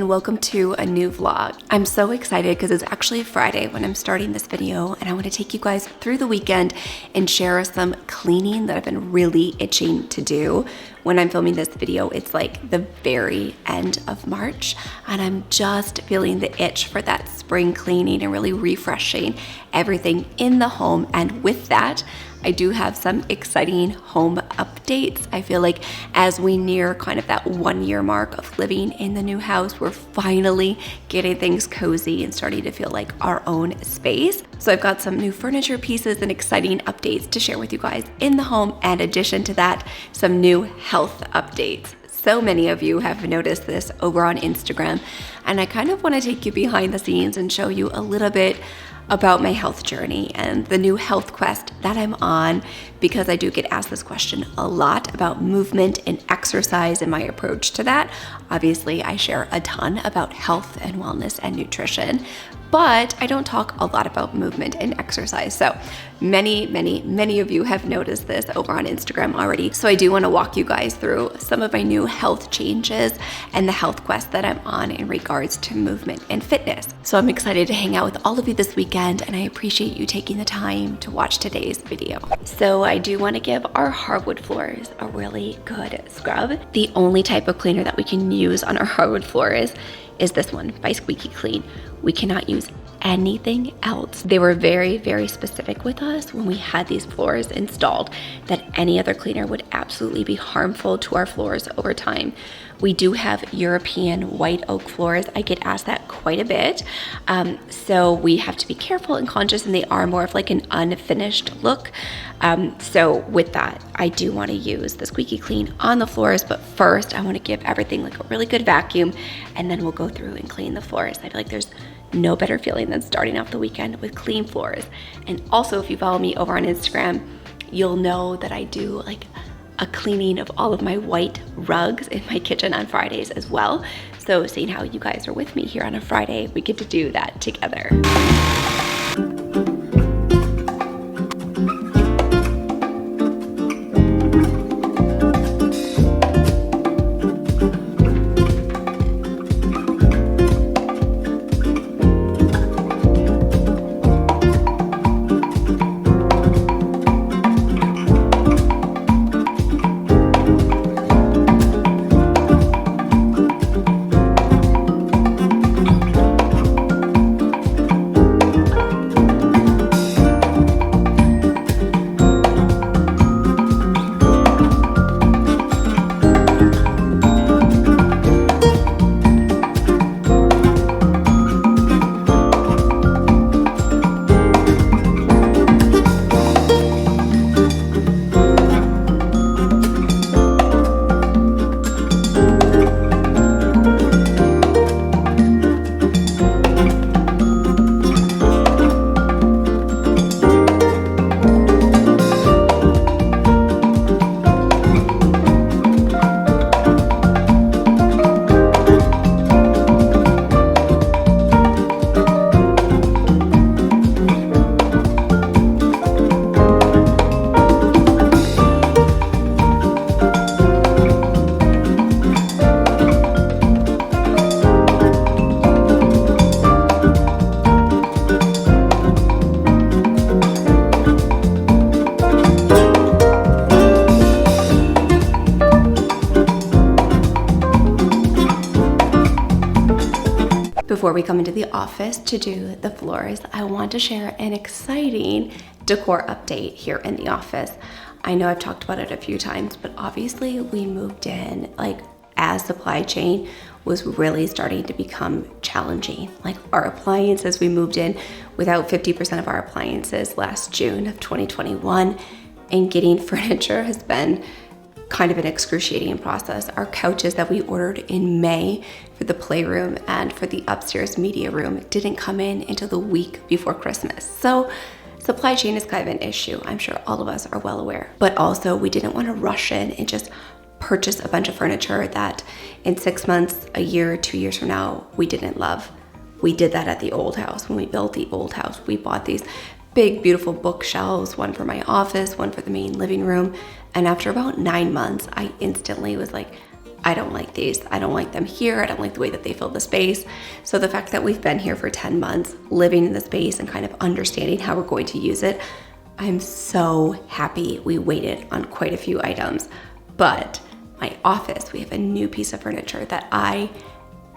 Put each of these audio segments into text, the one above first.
and welcome to a new vlog. I'm so excited because it's actually Friday when I'm starting this video, and I want to take you guys through the weekend and share some cleaning that I've been really itching to do. When I'm filming this video, it's like the very end of March, and I'm just feeling the itch for that spring cleaning and really refreshing everything in the home. And with that, I do have some exciting home updates. I feel like as we near kind of that 1 year mark of living in the new house, we're finally getting things cozy and starting to feel like our own space. So I've got some new furniture pieces and exciting updates to share with you guys in the home. And in addition to that, some new health updates. So many of you have noticed this over on Instagram, and I kind of want to take you behind the scenes and show you a little bit about my health journey and the new health quest that I'm on, because I do get asked this question a lot about movement and exercise and my approach to that. Obviously, I share a ton about health and wellness and nutrition, but I don't talk a lot about movement and exercise. So many of you have noticed this over on Instagram already. So I do want to walk you guys through some of my new health changes and the health quest that I'm on in regards to movement and fitness. So I'm excited to hang out with all of you this weekend, and I appreciate you taking the time to watch today's video. So I do want to give our hardwood floors a really good scrub. The only type of cleaner that we can use on our hardwood floors is this one by Squeaky Clean. We cannot use anything else. They were very specific with us when we had these floors installed that any other cleaner would absolutely be harmful to our floors over time. We do have European white oak floors. I get asked that quite a bit. So we have to be careful and conscious, and they are more of like an unfinished look. So with that, I do want to use the Squeaky Clean on the floors, but first I want to give everything like a really good vacuum, and then we'll go through and clean the floors. I feel like there's no better feeling than starting off the weekend with clean floors. And also, if you follow me over on Instagram, you'll know that I do like a cleaning of all of my white rugs in my kitchen on Fridays as well. So seeing how you guys are with me here on a Friday, we get to do that together. Before we come into the office to do the floors, I want to share an exciting decor update here in the office. I know I've talked about it a few times, but obviously we moved in like as supply chain was really starting to become challenging. Like our appliances, we moved in without 50% of our appliances last June of 2021, and getting furniture has been kind of an excruciating process. Our couches that we ordered in May for the playroom and for the upstairs media room didn't come in until the week before Christmas. So supply chain is kind of an issue. I'm sure all of us are well aware. But also we didn't want to rush in and just purchase a bunch of furniture that in 6 months, a year, 2 years from now, we didn't love. We did that at the old house. When we built the old house, we bought these big, beautiful bookshelves, one for my office, one for the main living room. And after about 9 months, I instantly was like, I don't like these. I don't like them here. I don't like the way that they fill the space. So the fact that we've been here for 10 months, living in the space and kind of understanding how we're going to use it, I'm so happy we waited on quite a few items. But my office, we have a new piece of furniture that I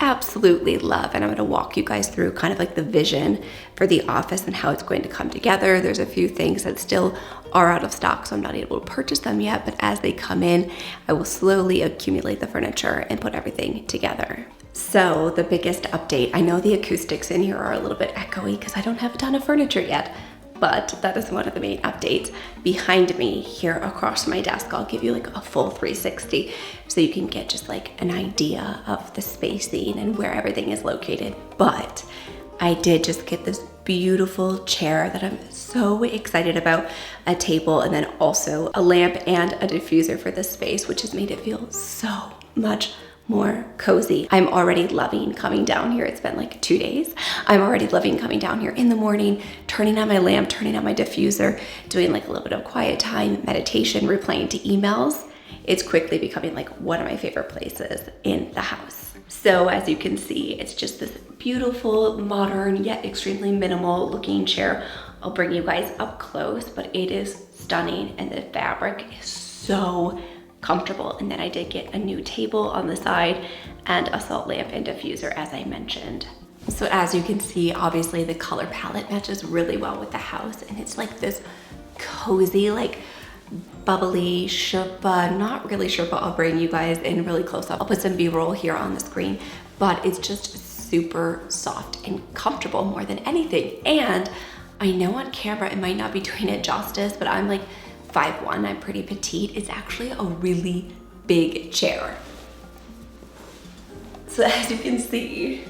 absolutely love, and I'm going to walk you guys through kind of like the vision for the office and how it's going to come together. There's a few things that still are out of stock, so I'm not able to purchase them yet, but as they come in, I will slowly accumulate the furniture and put everything together. So the biggest update, I know the acoustics in here are a little bit echoey because I don't have a ton of furniture yet, but that is one of the main updates. Behind me here across my desk, I'll give you like a full 360 so you can get just like an idea of the spacing and where everything is located. But I did just get this beautiful chair that I'm so excited about, a table, and then also a lamp and a diffuser for this space, which has made it feel so much more cozy. I'm already loving coming down here. It's been like 2 days. I'm already loving coming down here in the morning, turning on my lamp, turning on my diffuser, doing like a little bit of quiet time, meditation, replying to emails. It's quickly becoming like one of my favorite places in the house. So as you can see, it's just this beautiful, modern, yet extremely minimal looking chair. I'll bring you guys up close, but it is stunning and the fabric is so comfortable. And then I did get a new table on the side and a salt lamp and diffuser, as I mentioned. So as you can see, obviously the color palette matches really well with the house, and it's like this cozy, like bubbly Sherpa, not really Sherpa, I'll bring you guys in really close up. I'll put some B-roll here on the screen, but it's just super soft and comfortable more than anything. And I know on camera it might not be doing it justice, but I'm like 5'1", I'm pretty petite. It's actually a really big chair. So as you can see,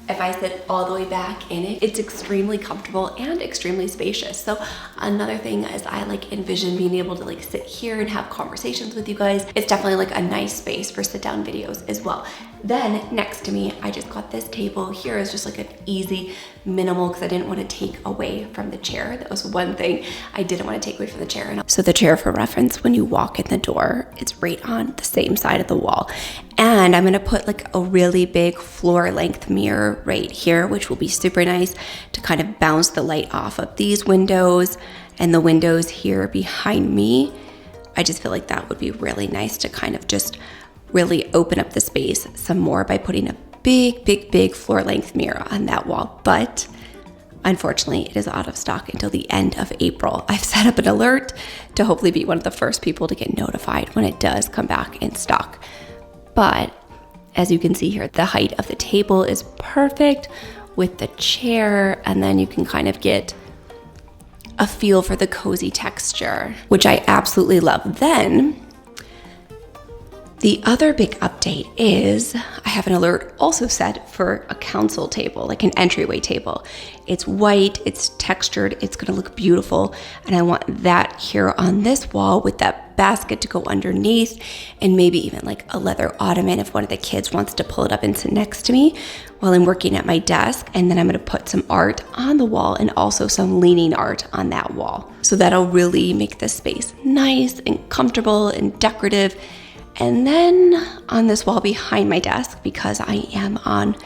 if I sit all the way back in it, it's extremely comfortable and extremely spacious. So another thing is I like envision being able to like sit here and have conversations with you guys. It's definitely like a nice space for sit down videos as well. Then next to me, I just got this table. Here is just like an easy, minimal, because I didn't want to take away from the chair. That was one thing I didn't want to take away from the chair. So the chair, for reference, when you walk in the door, it's right on the same side of the wall. And I'm gonna put like a really big floor length mirror right here, which will be super nice to kind of bounce the light off of these windows and the windows here behind me. I just feel like that would be really nice to kind of just really open up the space some more by putting a big floor length mirror on that wall. But unfortunately, it is out of stock until the end of April. I've set up an alert to hopefully be one of the first people to get notified when it does come back in stock. But as you can see here, the height of the table is perfect with the chair, and then you can kind of get a feel for the cozy texture, which I absolutely love. Then the other big update is I have an alert also set for a console table, like an entryway table. It's white, it's textured, it's gonna look beautiful. And I want that here on this wall with that basket to go underneath, and maybe even like a leather ottoman if one of the kids wants to pull it up and sit next to me while I'm working at my desk. And then I'm gonna put some art on the wall and also some leaning art on that wall. So that'll really make the space nice and comfortable and decorative. And then on this wall behind my desk, because I am on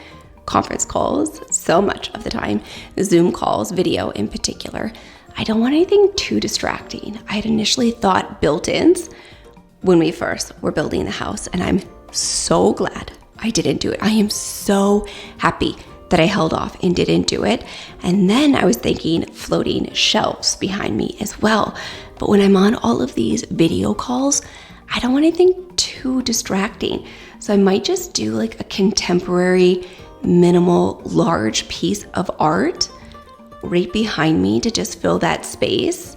conference calls so much of the time, Zoom calls, video in particular, I don't want anything too distracting. I had initially thought built-ins when we first were building the house, and I'm so glad I didn't do it. I am so happy that I held off and didn't do it. And then I was thinking floating shelves behind me as well. But when I'm on all of these video calls, I don't want anything too distracting. So I might just do like a contemporary, minimal, large piece of art right behind me to just fill that space,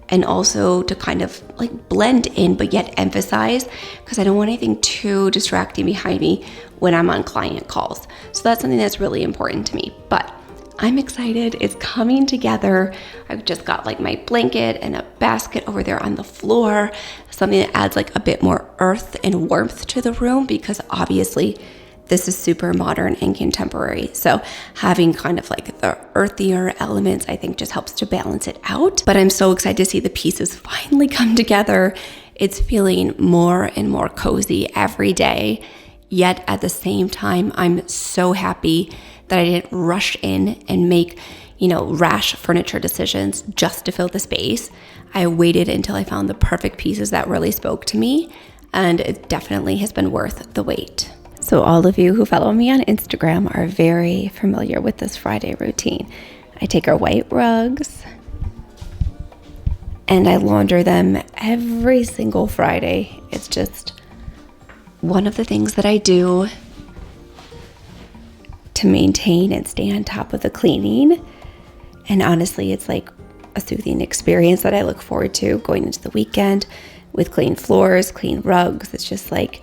and also to kind of like blend in but yet emphasize, because I don't want anything too distracting behind me when I'm on client calls. So that's something that's really important to me. But I'm excited, it's coming together. I've just got like my blanket and a basket over there on the floor, something that adds like a bit more earth and warmth to the room, because obviously this is super modern and contemporary. So having kind of like the earthier elements, I think just helps to balance it out. But I'm so excited to see the pieces finally come together. It's feeling more and more cozy every day. Yet at the same time, I'm so happy that I didn't rush in and make, rash furniture decisions just to fill the space. I waited until I found the perfect pieces that really spoke to me, and it definitely has been worth the wait. So all of you who follow me on Instagram are very familiar with this Friday routine. I take our white rugs and I launder them every single Friday. It's just one of the things that I do to maintain and stay on top of the cleaning. And honestly, it's like a soothing experience that I look forward to going into the weekend with clean floors, clean rugs. It's just like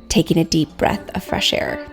taking a deep breath of fresh air.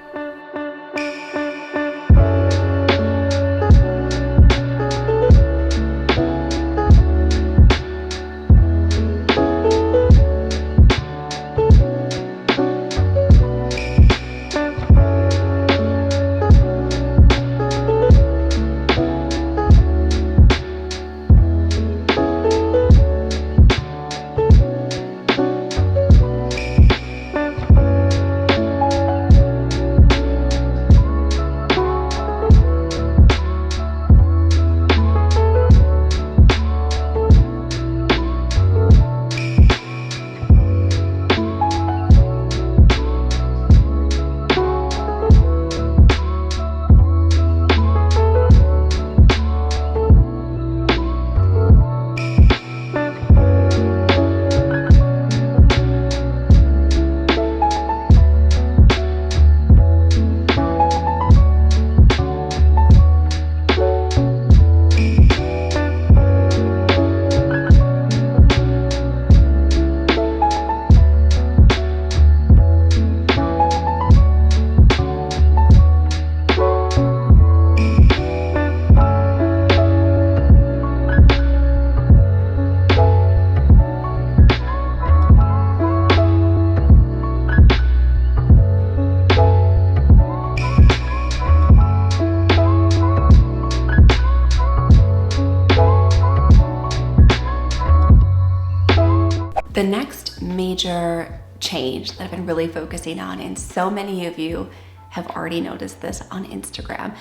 The next major change that I've been really focusing on, and so many of you have already noticed this on Instagram,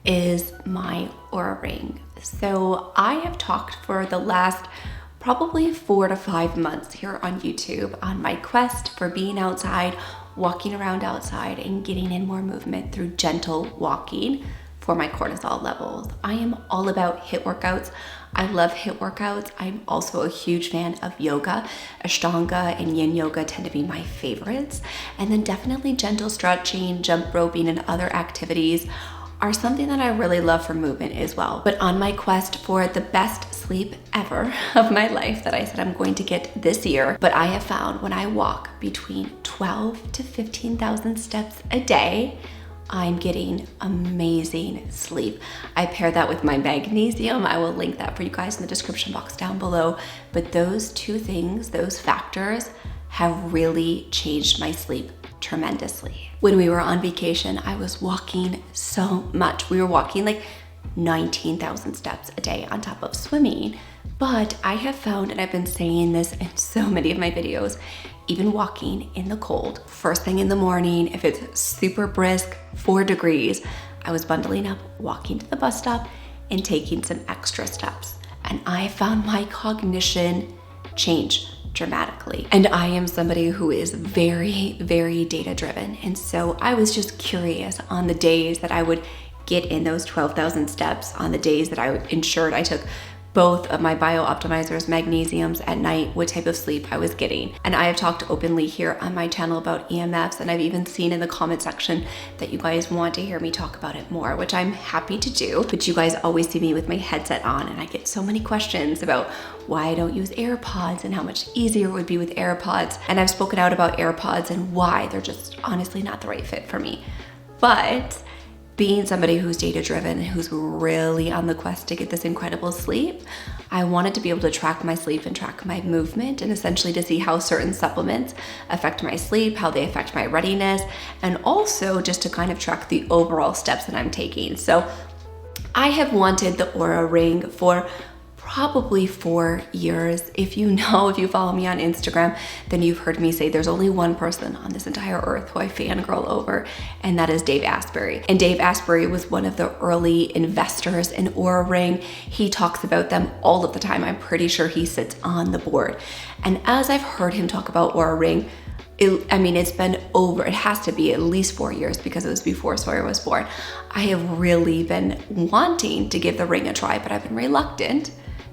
is my Aura ring. So I have talked for the last probably 4 to 5 months here on YouTube on my quest for being outside, walking around outside, and getting in more movement through gentle walking for my cortisol levels. I am all about HIIT workouts. I love HIIT workouts. I'm also a huge fan of yoga. Ashtanga and yin yoga tend to be my favorites. And then definitely gentle stretching, jump roping, and other activities are something that I really love for movement as well. But on my quest for the best sleep ever of my life that I said I'm going to get this year, but I have found when I walk between 12 to 15,000 steps a day, I'm getting amazing sleep. I pair that with my magnesium. I will link that for you guys in the description box down below. But those two things, those factors, have really changed my sleep tremendously. When we were on vacation, I was walking so much. We were walking like 19,000 steps a day on top of swimming. But I have found, and I've been saying this in so many of my videos, even walking in the cold, first thing in the morning, if it's super brisk, 4 degrees, I was bundling up, walking to the bus stop, and taking some extra steps. And I found my cognition change dramatically. And I am somebody who is very, very data driven. And so I was just curious on the days that I would get in those 12,000 steps, on the days that I ensured I took both of my BiOptimizers, magnesiums at night, what type of sleep I was getting. And I have talked openly here on my channel about EMFs, and I've even seen in the comment section that you guys want to hear me talk about it more, which I'm happy to do. But you guys always see me with my headset on, and I get so many questions about why I don't use AirPods and how much easier it would be with AirPods. And I've spoken out about AirPods and why they're just honestly not the right fit for me. But being somebody who's data driven, who's really on the quest to get this incredible sleep, I wanted to be able to track my sleep and track my movement, and essentially to see how certain supplements affect my sleep, how they affect my readiness, and also just to kind of track the overall steps that I'm taking. So I have wanted the Aura ring for probably 4 years. If you follow me on Instagram, then you've heard me say there's only one person on this entire earth who I fangirl over, and that is Dave Asbury. And Dave Asbury was one of the early investors in Oura Ring. He talks about them all of the time. I'm pretty sure he sits on the board. And as I've heard him talk about Oura Ring, it has to be at least 4 years because it was before Sawyer was born. I have really been wanting to give the ring a try, but I've been reluctant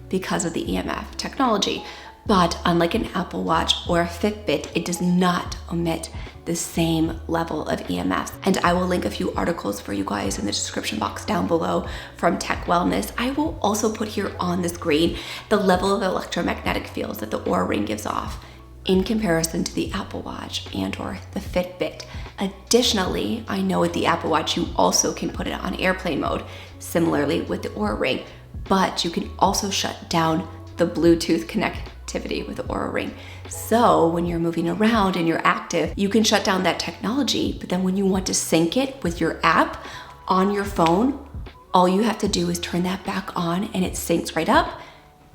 because of the EMF technology. But unlike an Apple Watch or a Fitbit, it does not emit the same level of EMFs. And I will link a few articles for you guys in the description box down below from Tech Wellness. I will also put here on the screen the level of electromagnetic fields that the Oura Ring gives off in comparison to the Apple Watch and or the Fitbit. Additionally, I know with the Apple Watch, you also can put it on airplane mode, similarly with the Oura Ring, but you can also shut down the Bluetooth connectivity with the Oura Ring. So when you're moving around and you're active, you can shut down that technology, but then when you want to sync it with your app on your phone, all you have to do is turn that back on and it syncs right up,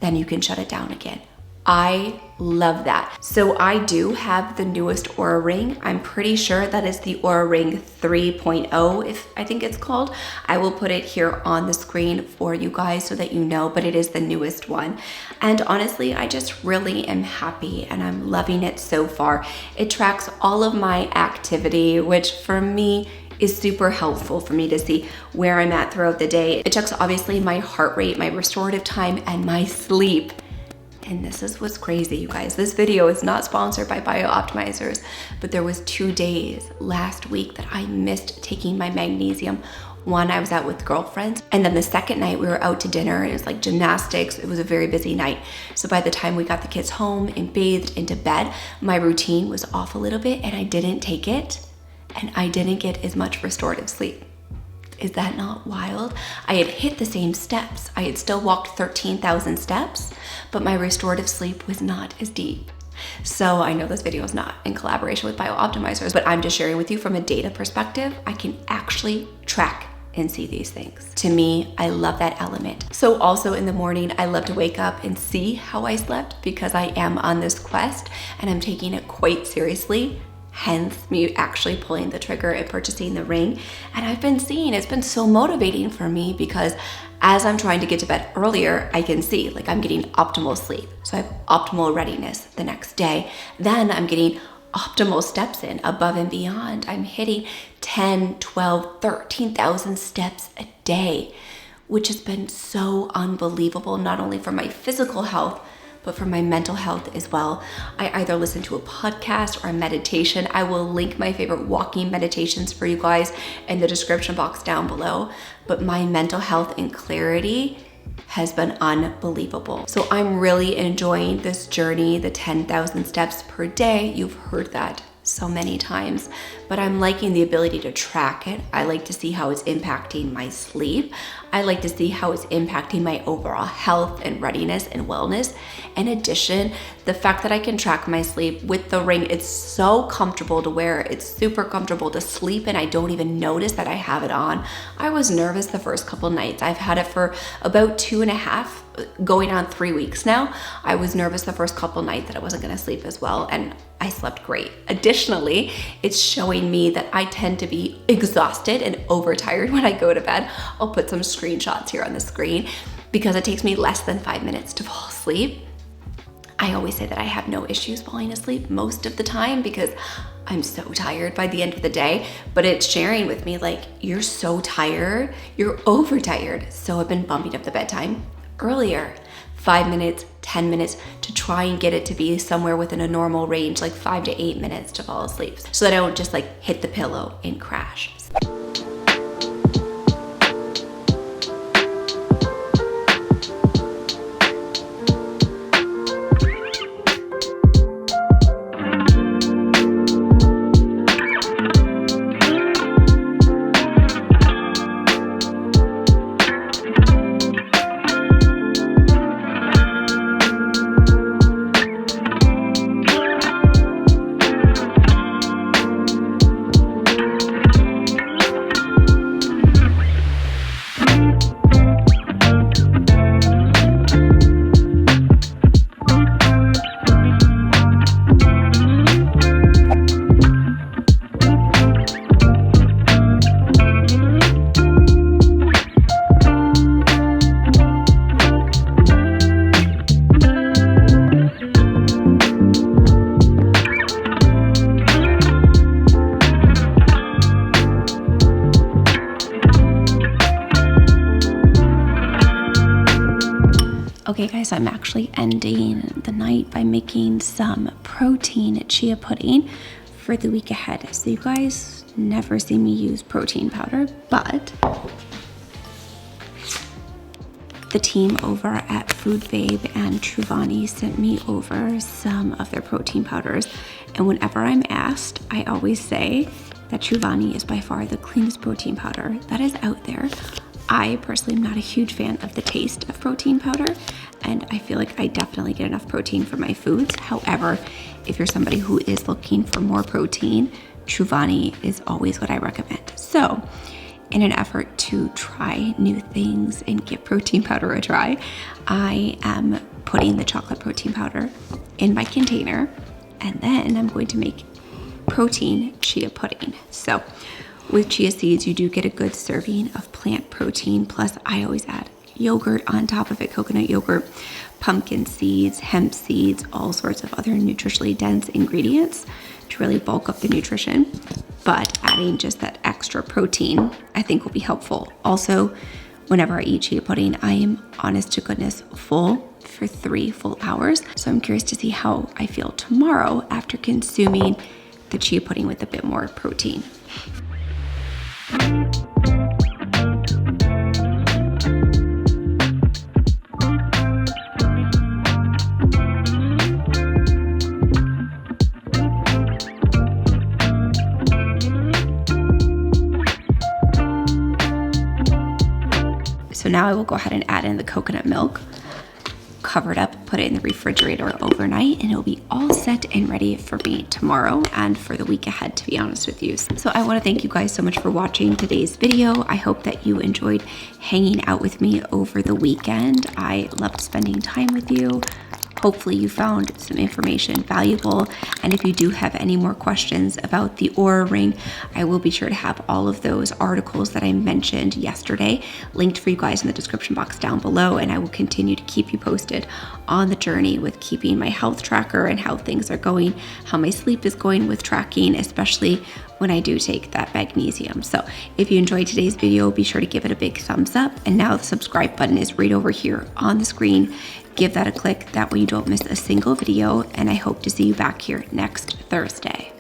then you can shut it down again. I love that. So I do have the newest Oura Ring. I'm pretty sure that is the Oura Ring 3.0, if I think it's called. I will put it here on the screen for you guys so that you know, but it is the newest one. And honestly, I just really am happy and I'm loving it so far. It tracks all of my activity, which for me is super helpful for me to see where I'm at throughout the day. It checks obviously my heart rate, my restorative time, and my sleep. And this is what's crazy, you guys. This video is not sponsored by BiOptimizers, but there was 2 days last week that I missed taking my magnesium. One, I was out with girlfriends, and then the second night we were out to dinner. It was like gymnastics. It was a very busy night. So by the time we got the kids home and bathed into bed, my routine was off a little bit and I didn't take it, and I didn't get as much restorative sleep. Is that not wild? I had hit the same steps. I had still walked 13,000 steps, but my restorative sleep was not as deep. So I know this video is not in collaboration with BiOptimizers, but I'm just sharing with you from a data perspective. I can actually track and see these things. To me, I love that element. So also in the morning, I love to wake up and see how I slept because I am on this quest and I'm taking it quite seriously. Hence me actually pulling the trigger and purchasing the ring. And I've been seeing, it's been so motivating for me because as I'm trying to get to bed earlier, I can see like I'm getting optimal sleep. So I have optimal readiness the next day. Then I'm getting optimal steps in above and beyond. I'm hitting 10, 12, 13,000 steps a day, which has been so unbelievable, not only for my physical health, but for my mental health as well. I either listen to a podcast or a meditation. I will link my favorite walking meditations for you guys in the description box down below. But my mental health and clarity has been unbelievable. So I'm really enjoying this journey, the 10,000 steps per day. You've heard that so many times, but I'm liking the ability to track it. I like to see how it's impacting my sleep. I like to see how it's impacting my overall health and readiness and wellness. In addition, the fact that I can track my sleep with the ring, it's so comfortable to wear. It's super comfortable to sleep and I don't even notice that I have it on. I was nervous the first couple nights. I've had it for about 2.5, going on 3 weeks now. I was nervous the first couple nights that I wasn't gonna sleep as well, and I slept great. Additionally, it's showing me that I tend to be exhausted and overtired when I go to bed. I'll put some screenshots here on the screen because it takes me less than 5 minutes to fall asleep. I always say that I have no issues falling asleep most of the time because I'm so tired by the end of the day, but it's sharing with me like, you're so tired, you're overtired. So I've been bumping up the bedtime earlier, 5 minutes, 10 minutes, to try and get it to be somewhere within a normal range, like 5 to 8 minutes to fall asleep, so that I don't just like hit the pillow and crash. Okay guys, so I'm actually ending the night by making some protein chia pudding for the week ahead. So you guys never see me use protein powder, but the team over at Food Babe and Truvani sent me over some of their protein powders. And whenever I'm asked, I always say that Truvani is by far the cleanest protein powder that is out there. I personally am not a huge fan of the taste of protein powder, and I feel like I definitely get enough protein from my foods. However, if you're somebody who is looking for more protein, Truvani is always what I recommend. So, in an effort to try new things and give protein powder a try, I am putting the chocolate protein powder in my container, and then I'm going to make protein chia pudding. So with chia seeds, you do get a good serving of plant protein, plus I always add yogurt on top of it, coconut yogurt, pumpkin seeds, hemp seeds, all sorts of other nutritionally dense ingredients to really bulk up the nutrition. But adding just that extra protein, I think, will be helpful. Also, whenever I eat chia pudding, I am, honest to goodness, full for 3 full hours. So I'm curious to see how I feel tomorrow after consuming the chia pudding with a bit more protein. So now I will go ahead and add in the coconut milk, cover it up, put it in the refrigerator overnight, and it'll be all set and ready for me tomorrow and for the week ahead, to be honest with you. So I want to thank you guys so much for watching today's video. I hope that you enjoyed hanging out with me over the weekend. I loved spending time with you. Hopefully you found some information valuable. And if you do have any more questions about the Oura Ring, I will be sure to have all of those articles that I mentioned yesterday linked for you guys in the description box down below. And I will continue to keep you posted on the journey with keeping my health tracker and how things are going, how my sleep is going with tracking, especially when I do take that magnesium. So if you enjoyed today's video, be sure to give it a big thumbs up. And now the subscribe button is right over here on the screen. Give that a click, that way you don't miss a single video, and I hope to see you back here next Thursday.